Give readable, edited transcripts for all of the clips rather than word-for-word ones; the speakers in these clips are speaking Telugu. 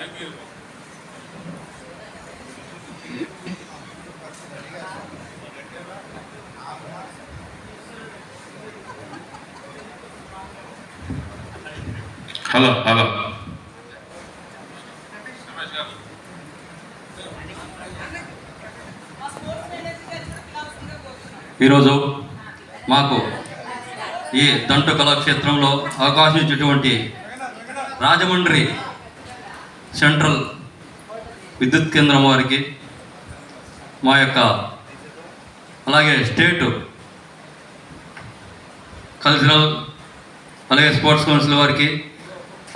హలో హలో ఈరోజు మాకు ఈ దంటు కళాక్షేత్రంలో అవకాశం ఇచ్చినటువంటి రాజమండ్రి సెంట్రల్ విద్యుత్ కేంద్రం వారికి, మా యొక్క అలాగే స్టేటు కల్చరల్ అలాగే స్పోర్ట్స్ కౌన్సిల్ వారికి,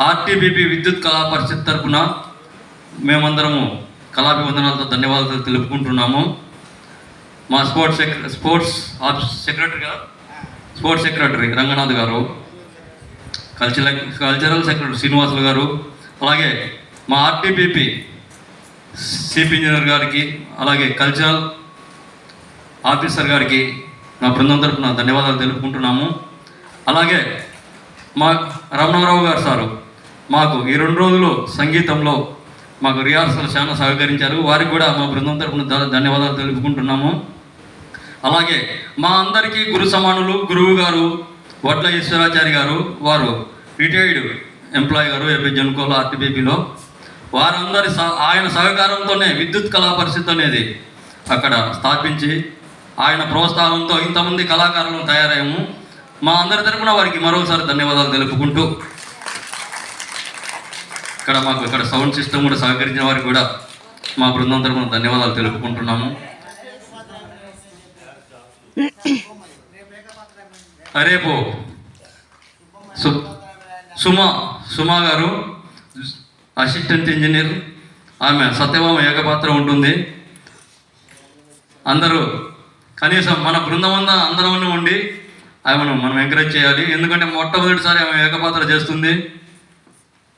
ఆర్టీబీపీ విద్యుత్ కళా పరిషత్ తరఫున మేమందరము కళాభివందనాలతో ధన్యవాదాలు తెలుపుకుంటున్నాము. మా స్పోర్ట్స్ సెక్రటరీ రంగనాథ్ గారు, కల్చరల్ సెక్రటరీ శ్రీనివాసులు గారు, అలాగే మా ఆర్టీబీపీ చీఫ్ ఇంజనీర్ గారికి, అలాగే కల్చరల్ ఆఫీసర్ గారికి నా బృందం తరఫున ధన్యవాదాలు తెలుపుకుంటున్నాము. అలాగే మా రమణారావు గారు సారు మాకు ఈ 2 రోజులు సంగీతంలో మాకు రిహార్సల్ చాలా సహకరించారు. వారికి కూడా మా బృందం తరఫున ధన్యవాదాలు తెలుపుకుంటున్నాము. అలాగే మా అందరికీ గురు సమానులు గురువు గారు వడ్ల ఈశ్వరాచారి గారు, వారు రిటైర్డ్ ఎంప్లాయీ గారు ఏపీ జన్కోలో ఆర్టీబీపీలో, వారందరి ఆయన సహకారంతోనే విద్యుత్ కళా పరిషత్ అనేది అక్కడ స్థాపించి ఆయన ప్రోత్సాహంతో ఇంతమంది కళాకారులను తయారయ్యాము. మా అందరి తరఫున వారికి మరోసారి ధన్యవాదాలు తెలుపుకుంటూ, ఇక్కడ సౌండ్ సిస్టమ్ కూడా సహకరించిన వారికి కూడా మా బృందం తరఫున ధన్యవాదాలు తెలుపుకుంటున్నాము. రేపు సుమా గారు అసిస్టెంట్ ఇంజనీర్, ఆమె సత్యభామ ఏకపాత్ర ఉంటుంది. అందరూ కనీసం మన బృందం అంతా అందరం ఉండి ఆమెను మనం ఎంకరేజ్ చేయాలి. ఎందుకంటే మొట్టమొదటిసారి ఆమె ఏకపాత్ర చేస్తుంది.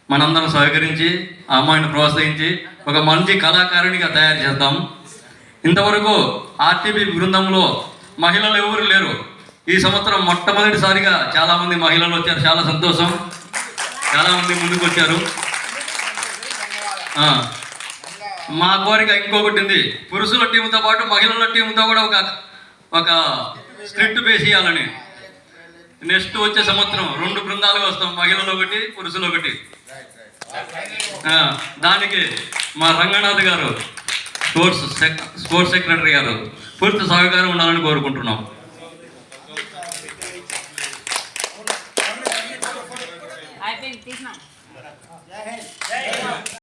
మనందరం సహకరించి ఆ అమ్మాయిని ప్రోత్సహించి ఒక మంచి కళాకారునిగా తయారు చేద్దాం. ఇంతవరకు ఆర్టీబీ బృందంలో మహిళలు ఎవరు లేరు. ఈ సంవత్సరం మొట్టమొదటిసారిగా చాలామంది మహిళలు వచ్చారు. చాలా సంతోషం, చాలామంది ముందుకు వచ్చారు. మా కోరిక ఇంకొకటి ఉంది, పురుషుల టీంతో పాటు మహిళల టీంతో కూడా ఒక స్క్రిప్ట్ వేసేయాలని. నెక్స్ట్ వచ్చే సంవత్సరం 2 బృందాలుగా వస్తాం, మహిళలు ఒకటి పురుషులు ఒకటి. దానికి మా రంగనాథ్ గారు స్పోర్ట్స్ సెక్రటరీ గారు పూర్తి సహకారం ఉండాలని కోరుకుంటున్నాం.